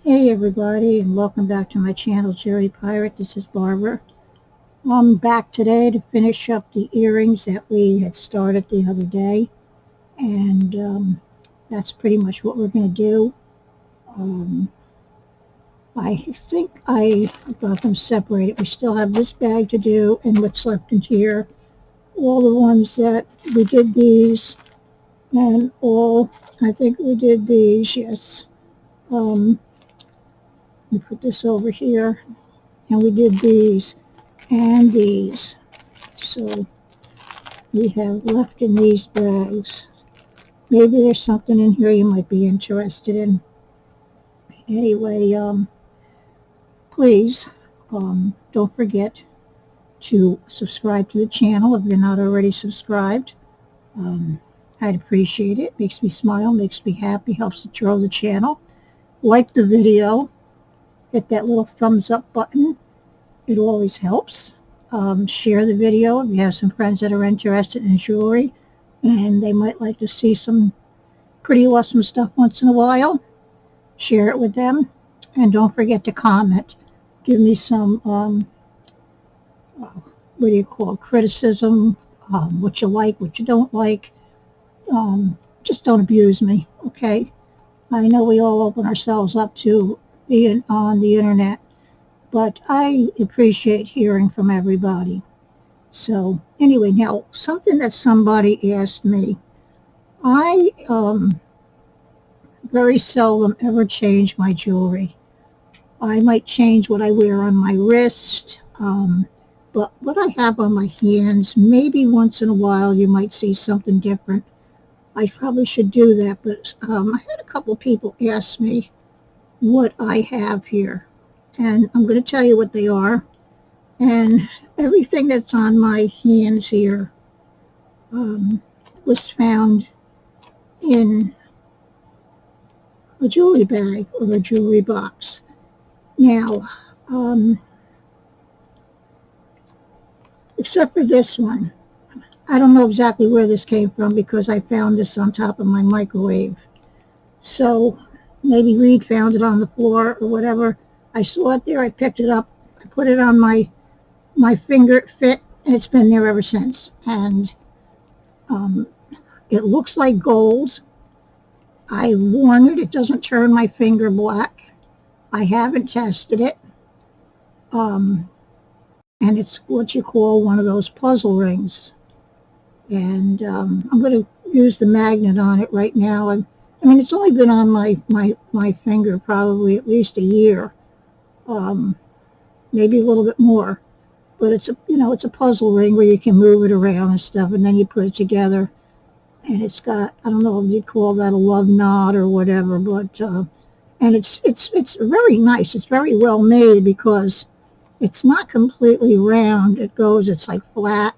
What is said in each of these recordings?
Hey everybody, and welcome back to my channel, Jerry Pirate. This is Barbara. I'm back today to finish up the earrings that we had started the other day, and that's pretty much what we're going to do. Um, I think I got them separated. We still have this bag to do, and what's left in here. All the ones that we did these, and I think we did these, yes. Let me put this over here, and we did these and these. So we have left in these bags. Maybe there's something in here you might be interested in. Anyway, please don't forget to subscribe to the channel if you're not already subscribed. Um, I'd appreciate it. Makes me smile, makes me happy, helps to grow the channel. Like the video, hit that little thumbs up button. It always helps. Share the video if you have some friends that are interested in jewelry and they might like to see some pretty awesome stuff once in a while. Share it with them. And don't forget to comment. Give me some, what do you call it, criticism, what you like, what you don't like. Just don't abuse me, okay? I know we all open ourselves up to being on the internet, but I appreciate hearing from everybody. So anyway, now something that somebody asked me, I very seldom ever change my jewelry. I might change what I wear on my wrist, but what I have on my hands, maybe once in a while you might see something different. I probably should do that, but I had a couple of people ask me what I have here, and I'm going to tell you what they are. And everything that's on my hands here was found in a jewelry bag or a jewelry box. Now, except for this one, I don't know exactly where this came from because I found this on top of my microwave. So maybe Reed found it on the floor or whatever. I saw it there, I picked it up, I put it on my finger, it fit, and it's been there ever since. And it looks like gold. I worn it, it doesn't turn my finger black. I haven't tested it. And it's what you call one of those puzzle rings. And I'm going to use the magnet on it right now. I mean, it's only been on my finger probably at least a year, maybe a little bit more. But it's it's a puzzle ring where you can move it around and stuff, and then you put it together. And it's got, I don't know if you'd call that a love knot or whatever, but and it's very nice. It's very well made because it's not completely round. It's like flat,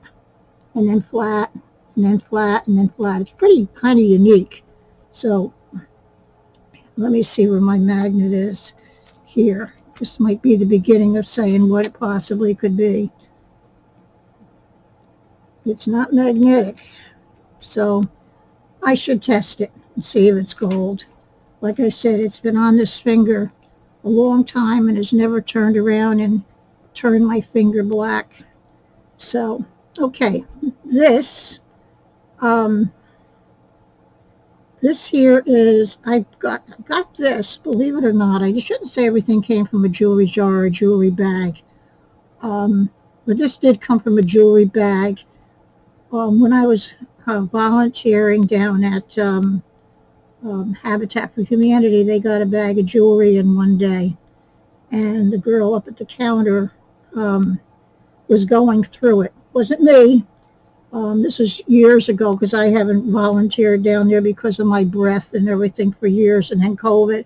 and then flat, and then flat, and then flat. It's pretty kind of unique. So let me see where my magnet is here. This might be the beginning of saying what it possibly could be. It's not magnetic, so I should test it and see if it's gold. Like I said, it's been on this finger a long time and has never turned around and turned my finger black. So, okay, this this here is, I got this, believe it or not. I shouldn't say everything came from a jewelry jar or a jewelry bag. But this did come from a jewelry bag. When I was volunteering down at Habitat for Humanity, they got a bag of jewelry in one day. And the girl up at the counter was going through it. It wasn't me. This was years ago because I haven't volunteered down there because of my breath and everything for years, and then COVID.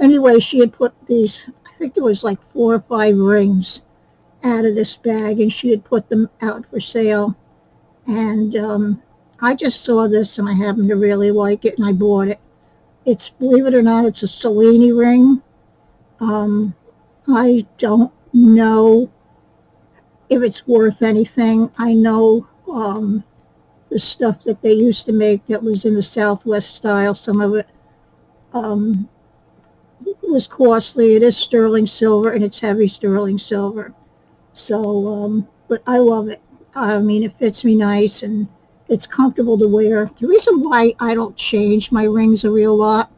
Anyway, she had put these, I think there was like 4 or 5 rings out of this bag, and she had put them out for sale. And I just saw this and I happened to really like it and I bought it. It's, believe it or not, it's a Cellini ring. I don't know if it's worth anything. I know the stuff that they used to make that was in the Southwest style, some of it was costly. It is sterling silver, and it's heavy sterling silver. So, but I love it. I mean, it fits me nice and it's comfortable to wear. The reason why I don't change my rings a real lot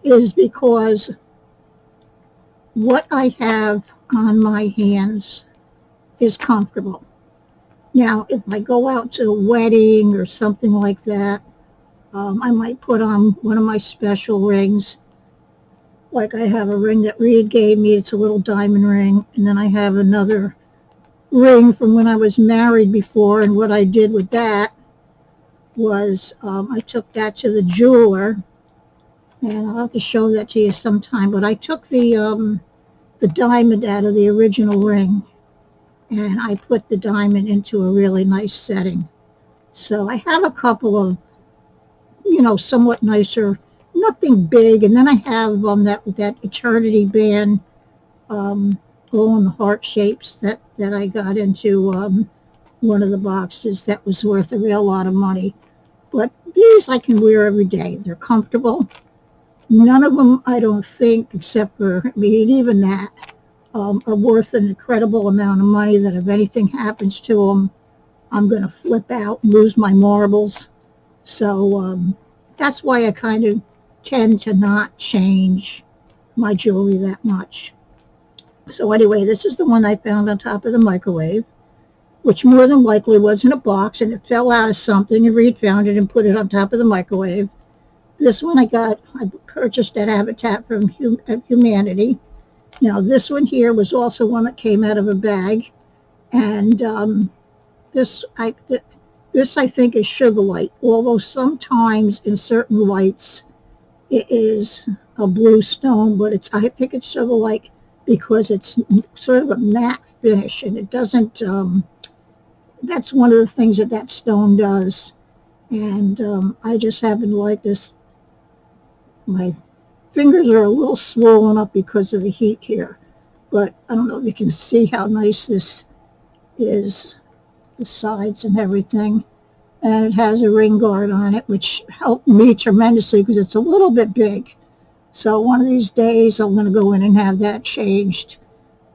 is because what I have on my hands is comfortable. Now, if I go out to a wedding or something like that, I might put on one of my special rings. Like I have a ring that Reed gave me. It's a little diamond ring. And then I have another ring from when I was married before. And what I did with that was I took that to the jeweler. And I'll have to show that to you sometime. But I took the diamond out of the original ring. And I put the diamond into a really nice setting. So I have a couple of, somewhat nicer, nothing big. And then I have that eternity band, glow in the heart shapes that I got into one of the boxes that was worth a real lot of money. But these I can wear every day. They're comfortable. None of them, I don't think, except for, I mean, even that, are worth an incredible amount of money that if anything happens to them, I'm going to flip out and lose my marbles. So that's why I kind of tend to not change my jewelry that much. So anyway, this is the one I found on top of the microwave, which more than likely was in a box and it fell out of something and Reed found it and put it on top of the microwave. This one I purchased at Habitat from Humanity. Now this one here was also one that came out of a bag, and this I think is sugar light, although sometimes in certain lights it is a blue stone, but I think it's sugar light because it's sort of a matte finish, and it doesn't, that's one of the things that stone does, and I just happen to like this. My fingers are a little swollen up because of the heat here, but I don't know if you can see how nice this is, the sides and everything. And it has a ring guard on it, which helped me tremendously because it's a little bit big. So one of these days I'm going to go in and have that changed.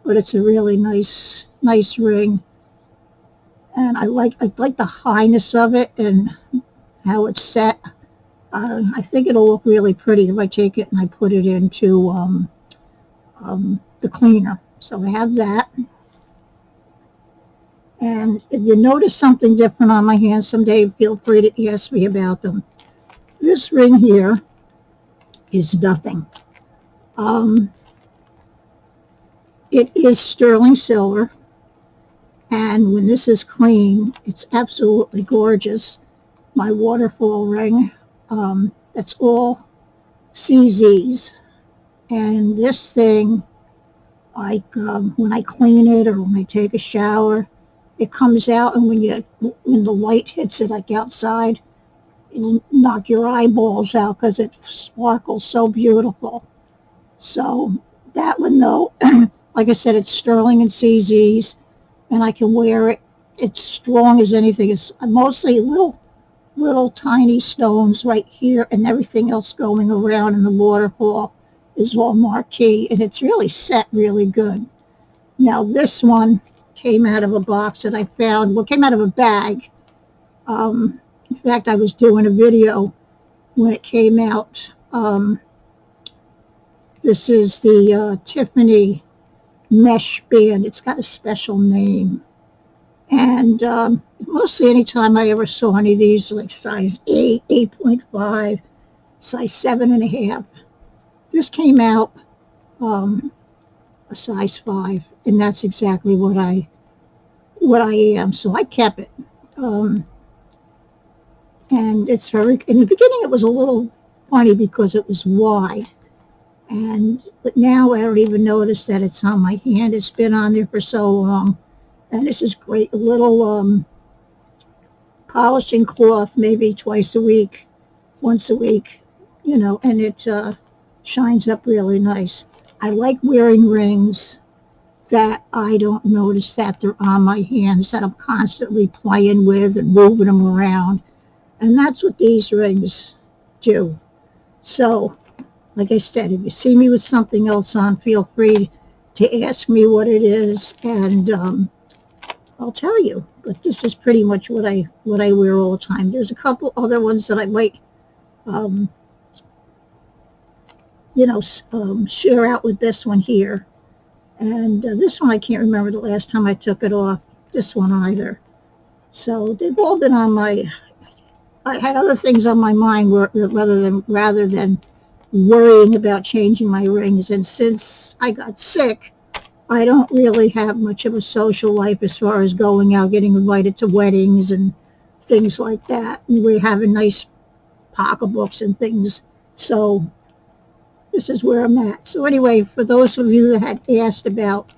But it's a really nice ring. And I like the highness of it and how it's set. I think it'll look really pretty if I take it and I put it into the cleaner. So I have that. And if you notice something different on my hands someday, feel free to ask me about them. This ring here is nothing. It is sterling silver. And when this is clean, it's absolutely gorgeous. My waterfall ring, that's all CZs. And this thing, like when I clean it or when I take a shower, it comes out, and when the light hits it, like outside, it'll knock your eyeballs out because it sparkles so beautiful. So that one, though, like I said, it's sterling and CZs, and I can wear it. It's strong as anything. It's mostly little tiny stones right here, and everything else going around in the waterfall is all marquee, and it's really set really good. Now this one came out of a box that I found, well, came out of a bag. In fact, I was doing a video when it came out. This is the Tiffany mesh band. It's got a special name. And mostly anytime I ever saw any of these, like size 8, 8.5, size 7.5, this came out a size 5, and that's exactly what I am. So I kept it. And it's very, in the beginning it was a little funny because it was wide. But now I don't even notice that it's on my hand. It's been on there for so long. And this is great. A little polishing cloth, maybe twice a week, once a week, and it shines up really nice. I like wearing rings that I don't notice that they're on my hands, that I'm constantly playing with and moving them around. And that's what these rings do. So Like I said, if you see me with something else on, feel free to ask me what it is, and I'll tell you. But this is pretty much what I wear all the time. There's a couple other ones that I might, um, share out with this one here. And this one I can't remember the last time I took it off. This one either. So they've all been on my. I had other things on my mind rather than worrying about changing my rings. And since I got sick, I don't really have much of a social life as far as going out, getting invited to weddings and things like that. And we're having nice pocketbooks and things. So this is where I'm at. So anyway, for those of you that had asked about,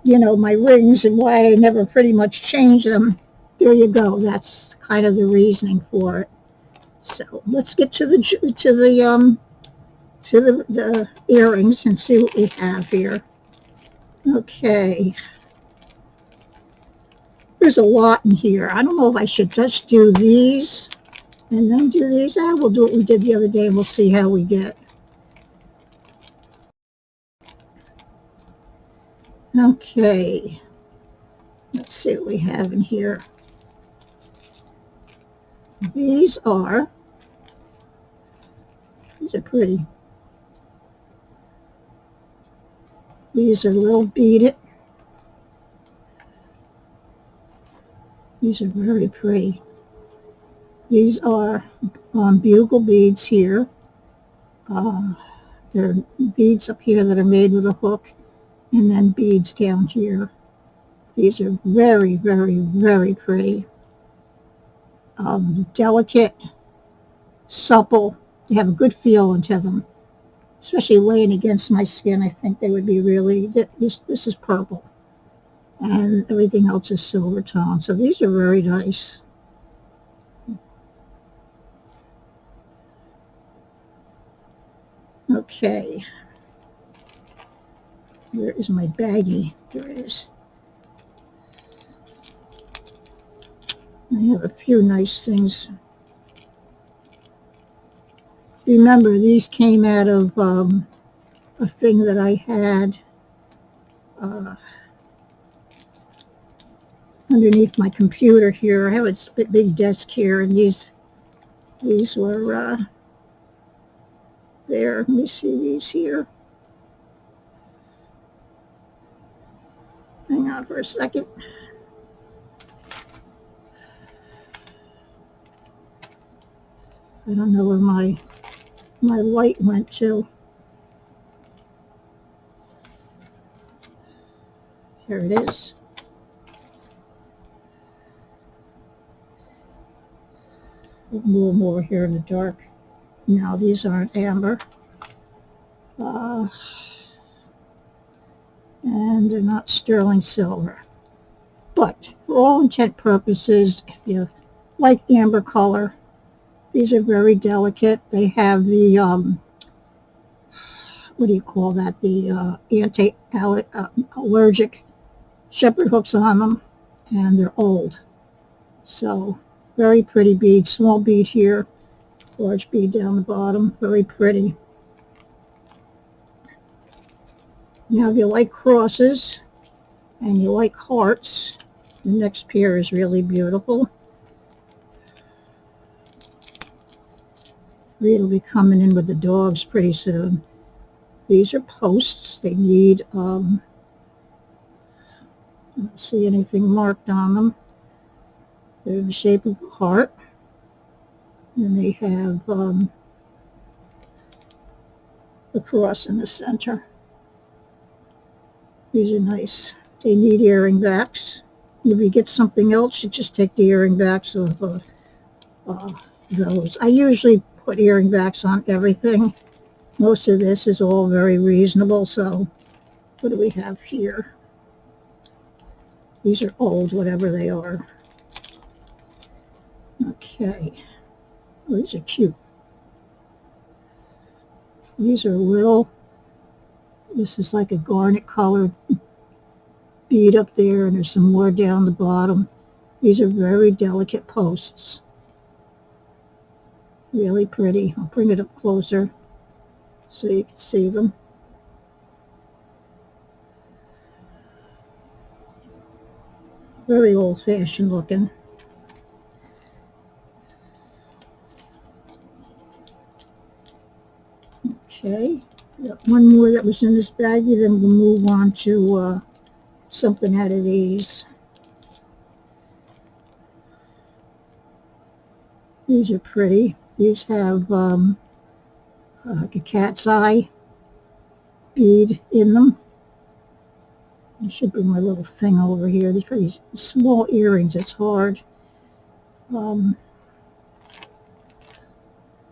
my rings and why I never pretty much change them, there you go. That's kind of the reasoning for it. So let's get to the earrings and see what we have here. Okay. There's a lot in here. I don't know if I should just do these and then do these. We'll do what we did the other day and we'll see how we get. Okay. Let's see what we have in here. These are pretty. These are little beaded. These are very pretty. These are bugle beads here. There are beads up here that are made with a hook, and then beads down here. These are very, very, very pretty. Delicate, supple. They have a good feel into them. Especially laying against my skin, I think they would be really, this is purple. And everything else is silver tone. So these are very nice. Okay. Where is my baggie? There it is. I have a few nice things. Remember, these came out of a thing that I had underneath my computer here. I have a big desk here, and these were there. Let me see these here. Hang on for a second. I don't know where my light went to. Here it is. A little more here in the dark. No, these aren't amber. And they're not sterling silver. But for all intent purposes, if you like amber color, these are very delicate. They have the, what do you call that? The anti-allergic shepherd hooks on them, and they're old. So very pretty bead. Small bead here, large bead down the bottom. Very pretty. Now, if you like crosses and you like hearts, the next pair is really beautiful. It'll be coming in with the dogs pretty soon. These are posts. They need, I don't see anything marked on them. They're in the shape of a heart. And they have the cross in the center. These are nice. They need earring backs. If you get something else, you just take the earring backs of those. I usually put earring backs on everything. Most of this is all very reasonable. So what do we have here? These are old, whatever they are. Okay. Oh, these are cute. These are little. This is like a garnet colored bead up there, and there's some more down the bottom. These are very delicate posts. Really pretty. I'll bring it up closer. so you can see them. Very old-fashioned looking. Okay, got one more that was in this baggie, then we'll move on to something out of these. These are pretty. These have like a cat's eye bead in them. I should bring my little thing over here. These pretty small earrings. It's hard.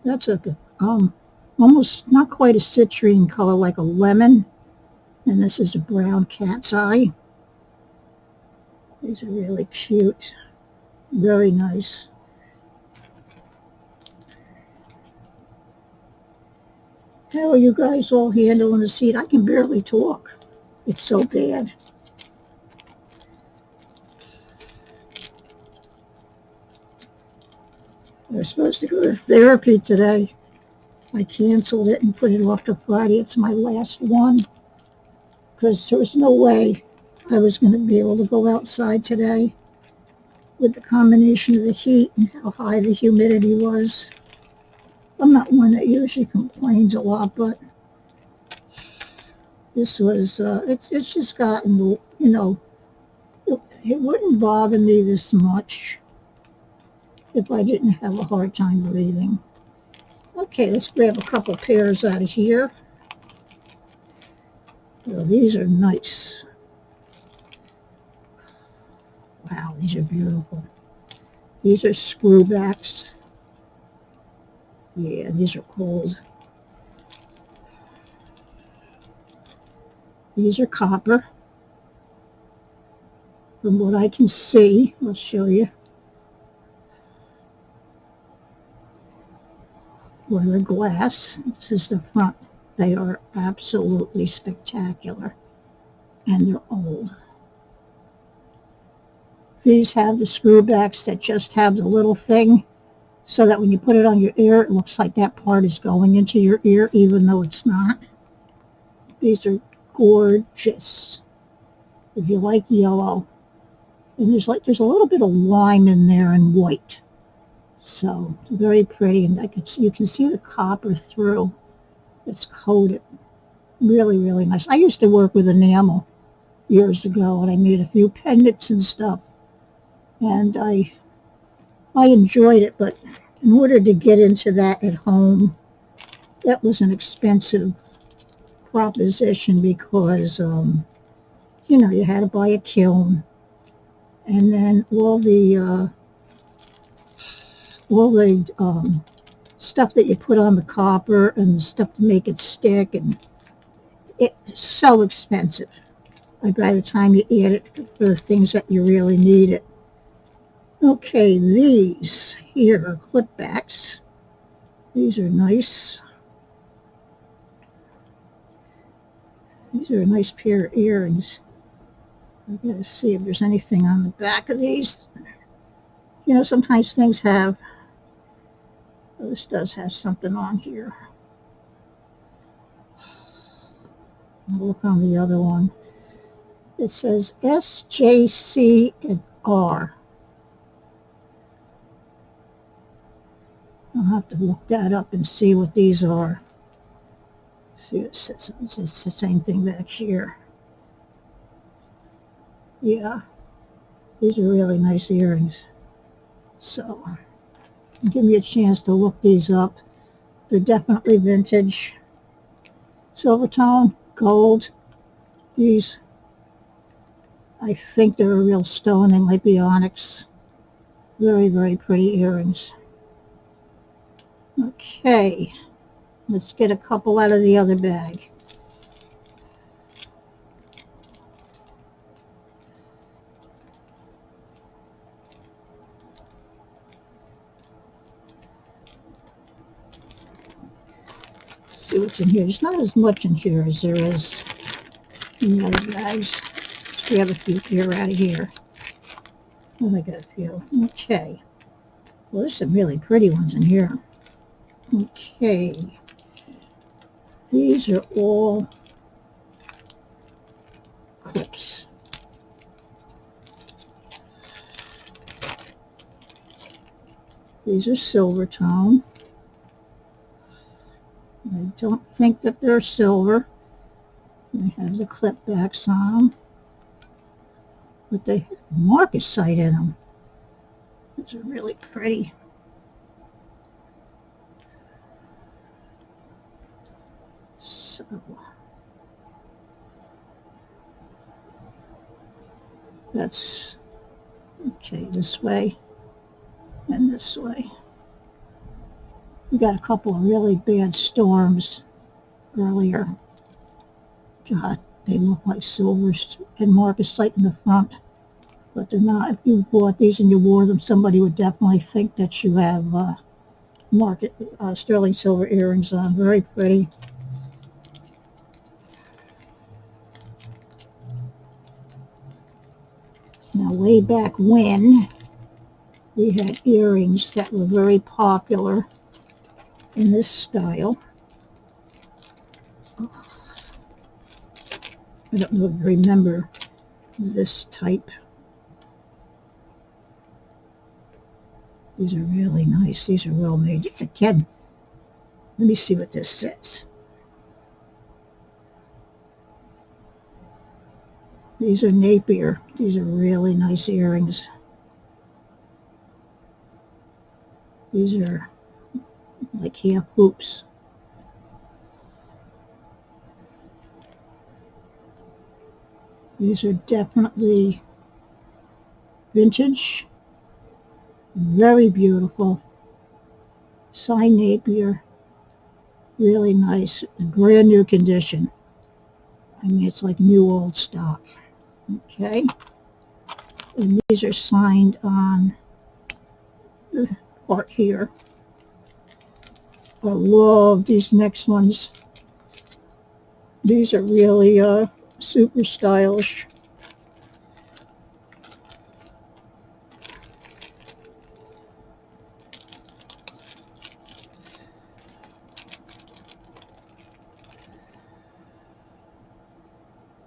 That's a almost not quite a citrine color, like a lemon. And this is a brown cat's eye. These are really cute. Very nice. How are you guys all handling the seat? I can barely talk. It's so bad. I was supposed to go to therapy today. I canceled it and put it off to Friday. It's my last one because there was no way I was going to be able to go outside today with the combination of the heat and how high the humidity was. I'm not one that usually complains a lot, but this was, it's just gotten, you know, it wouldn't bother me this much if I didn't have a hard time breathing. Okay, let's grab a couple pairs out of here. Oh, these are nice. Wow, these are beautiful. These are screwbacks. Yeah, these are cold. These are copper. From what I can see, I'll show you. Or they're glass. This is the front. They are absolutely spectacular. And they're old. These have the screwbacks that just have the little thing so that when you put it on your ear, it looks like that part is going into your ear, even though it's not. These are gorgeous. If you like yellow. And there's a little bit of lime in there and white. So very pretty, and you can see the copper through. It's coated. Really, really nice. I used to work with enamel years ago, and I made a few pendants and stuff. And I enjoyed it, but in order to get into that at home, that was an expensive proposition because, you know, you had to buy a kiln, and then all the stuff that you put on the copper and the stuff to make it stick, and it's so expensive. By the time you add it for the things that you really need it. Okay, these here are clipbacks. These are nice. These are a nice pair of earrings. I've got to see if there's anything on the back of these. You know, sometimes things have, well, this does have something on here. I'll look on the other one. It says SJC and R. I'll have to look that up and see what these are. See what it says. It's the same thing back here. Yeah, these are really nice earrings. So, give me a chance to look these up. They're definitely vintage. Silver tone, gold. These, I think they're a real stone. They might be onyx. Very, very pretty earrings. Okay, let's get a couple out of the other bag. See what's in here. There's not as much in here as there is in the other bags. Let's grab a few here out of here. Oh, I got a few. Okay. Well, there's some really pretty ones in here. Okay. These are all clips. These are silver tone. I don't think that they're silver. They have the clip backs on them, but they have marcasite in them. These are really pretty. So that's okay, this way and this way. We got a couple of really bad storms earlier. God, they look like silvers and marcasite in the front, but they're not. If you bought these and you wore them, somebody would definitely think that you have sterling silver earrings on. Very pretty. Now, way back when, we had earrings that were very popular in this style. I don't know if you remember this type. These are really nice. These are well made. Just again, let me see what this says. These are Napier. These are really nice earrings. These are like half hoops. These are definitely vintage. Very beautiful. Signed Napier. Really nice. Brand new condition. I mean, it's like new old stock. Okay. And these are signed on the part here. I love these next ones. These are really super stylish.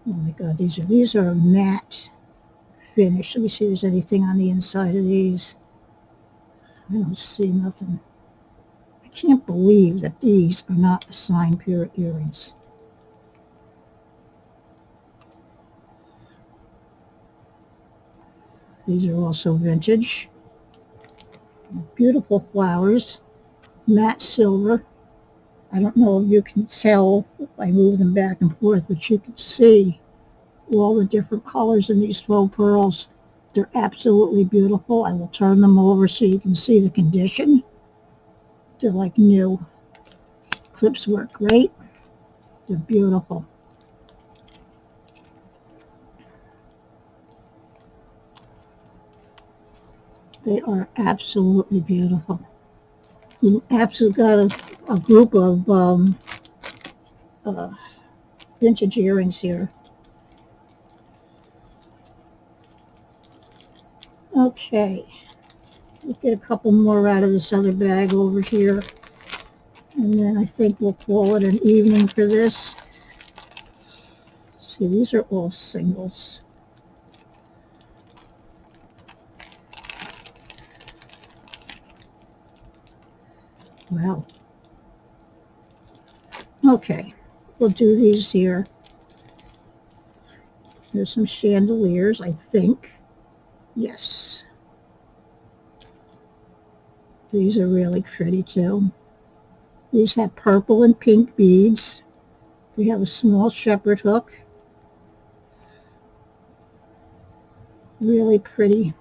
Oh my God, these are matte finish. Let me see if there's anything on the inside of these. I don't see nothing. I can't believe that these are not signed pure earrings. These are also vintage. Beautiful flowers. Matte silver. I don't know if you can tell if I move them back and forth, but you can see all the different colors in these faux pearls. They're absolutely beautiful. I will turn them over so you can see the condition. They're like new. Clips work great. They're beautiful. They are absolutely beautiful. We absolutely got a group of uh, vintage earrings here. Okay, let's get a couple more out of this other bag over here. And then I think we'll call it an evening for this. See, these are all singles. Wow. Okay, we'll do these here. There's some chandeliers, I think. Yes. These are really pretty too. These have purple and pink beads. They have a small shepherd hook. Really pretty.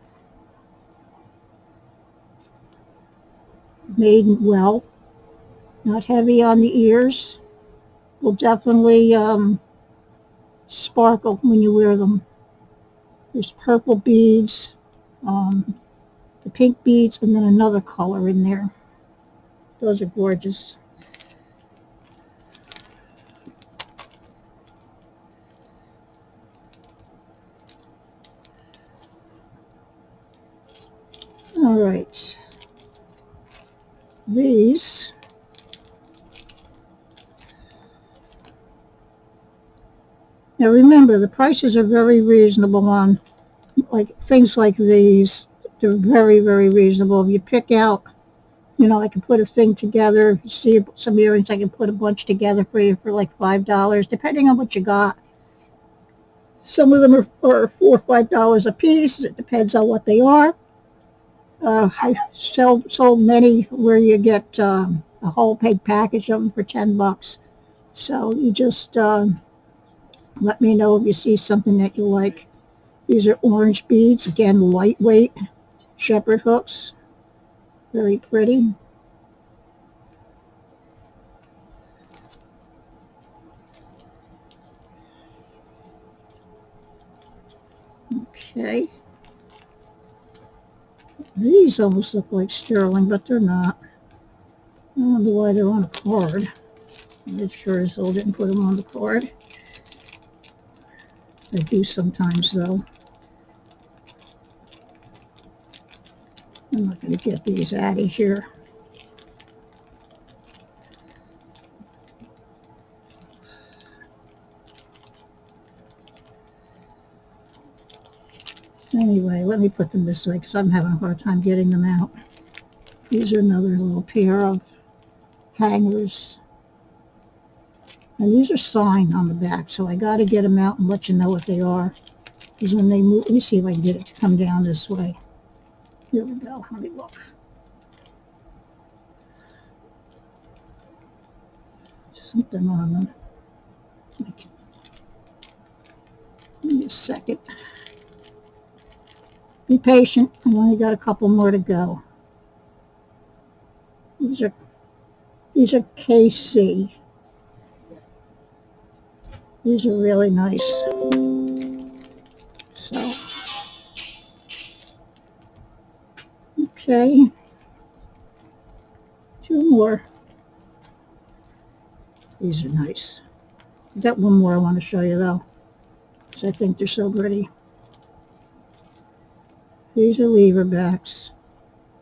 Made well. Not heavy on the ears. Will definitely sparkle when you wear them. There's purple beads, the pink beads, and then another color in there. Those are gorgeous. All right. These Now remember, the prices are very reasonable on like things like these. They're very, very reasonable. If you pick out, I can put a thing together. You see some earrings, I can put a bunch together for you for like $5, depending on what you got. Some of them are $4 or $5 a piece. It depends on what they are. I sold many where you get a whole big package of them for $10. So you just let me know if you see something that you like. These are orange beads, again lightweight shepherd hooks, very pretty. Okay, these almost look like sterling, but they're not. I don't know why they're on a card. I sure as hell didn't put them on the card. I do sometimes though. I'm not going to get these out of here. Anyway, let me put them this way because I'm having a hard time getting them out. These are another little pair of hangers. And these are signed on the back, so I got to get them out and let you know what they are. Because when they move, let me see if I can get it to come down this way. Here we go. Let me look. Something on them. Give me a second. Be patient. I've only got a couple more to go. These are KC. These are really nice. So, okay. Two more. These are nice. I got one more I want to show you though, because I think they're so pretty. These are lever backs.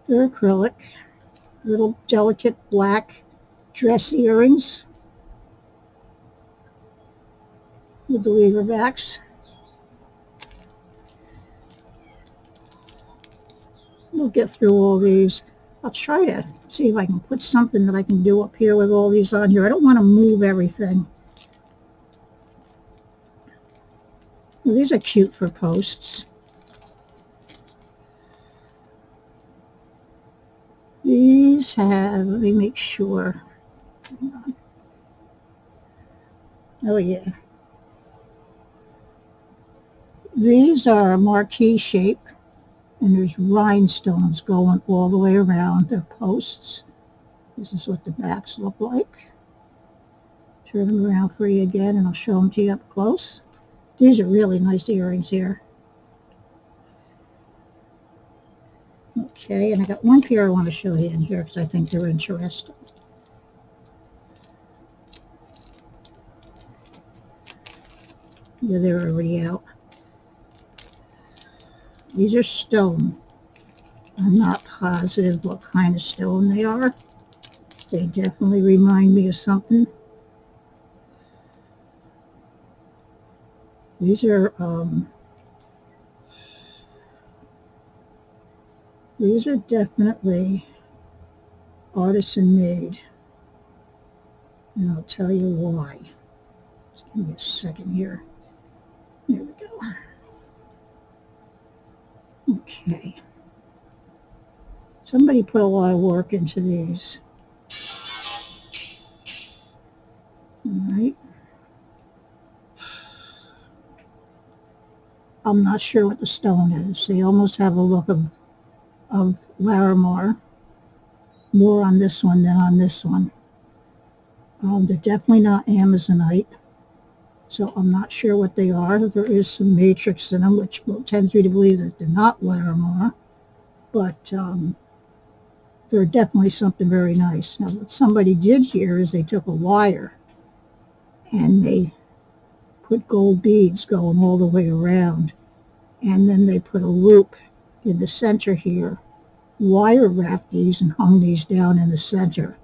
They're acrylic. Little delicate black dress earrings with the lever backs. We'll get through all these. I'll try to see if I can put something that I can do up here with all these on here. I don't want to move everything. Well, these are cute for posts. These have, let me make sure. Hang on. Oh yeah. These are a marquee shape, and there's rhinestones going all the way around. They're posts. This is what the backs look like. Turn them around for you again, and I'll show them to you up close. These are really nice earrings here. Okay, and I got one pair I want to show you in here because I think they're interesting. Yeah, they're already out. These are stone. I'm not positive what kind of stone they are. They definitely remind me of something. These are definitely artisan made, and I'll tell you why. Just give me a second here. There we go. Okay. Somebody put a lot of work into these. All right. I'm not sure what the stone is. They almost have a look of Larimar. More on this one than on this one. They're definitely not Amazonite. So I'm not sure what they are. There is some matrix in them, which tends me to believe that they're not Larimar. But they're definitely something very nice. Now, what somebody did here is they took a wire and they put gold beads going all the way around. And then they put a loop in the center here, wire wrapped these and hung these down in the center.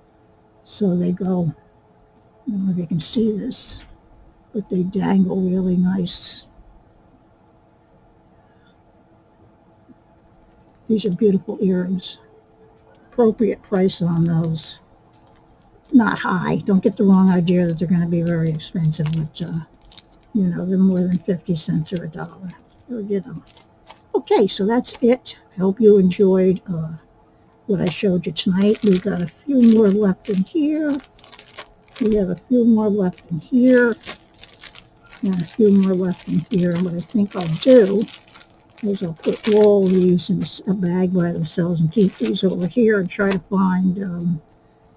So they go, I don't know if you can see this. but they dangle really nice. These are beautiful earrings. Appropriate price on those. Not high. Don't get the wrong idea that they're going to be very expensive, but you know, they're more than 50 cents or $1. You'll get them. Okay, so that's it. I hope you enjoyed what I showed you tonight. We've got a few more left in here. We have a few more left in here. And a few more left in here. And what I think I'll do is I'll put all these in a bag by themselves and keep these over here and try to find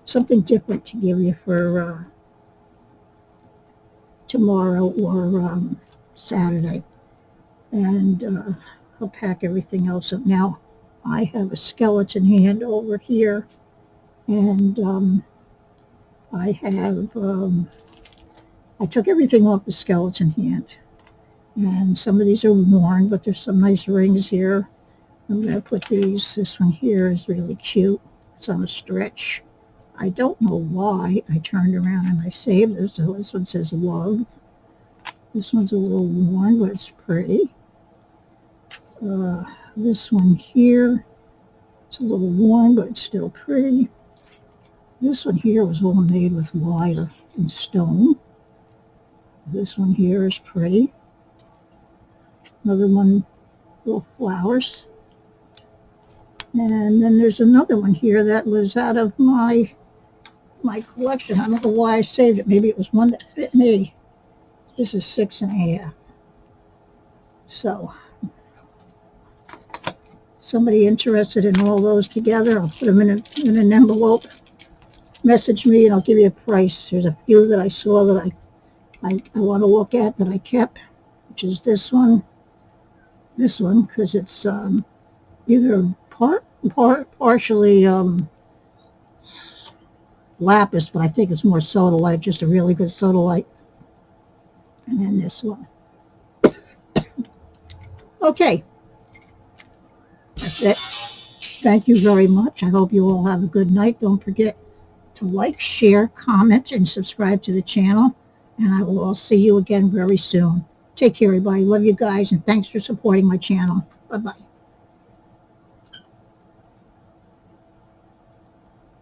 something different to give you for tomorrow or Saturday. And I'll pack everything else up. Now, I have a skeleton hand over here, and I took everything off the skeleton hand. And some of these are worn, but there's some nice rings here. I'm going to put these. This one here is really cute. It's on a stretch. I don't know why I turned around and I saved this. So this one says love. This one's a little worn, but it's pretty. This one here, it's a little worn, but it's still pretty. This one here was all made with wire and stone. This one here is pretty. Another one, little flowers. And then there's another one here that was out of my collection. I don't know why I saved it. Maybe it was one that fit me. This is 6.5. So, somebody interested in all those together, I'll put them in an envelope. Message me and I'll give you a price. There's a few that I saw that I want to look at that I kept, which is this one, because it's either partially lapis, but I think it's more sodalite, just a really good sodalite. And then this one. Okay. That's it. Thank you very much. I hope you all have a good night. Don't forget to like, share, comment, and subscribe to the channel. And I will all see you again very soon. Take care, everybody. Love you guys, and thanks for supporting my channel. Bye-bye.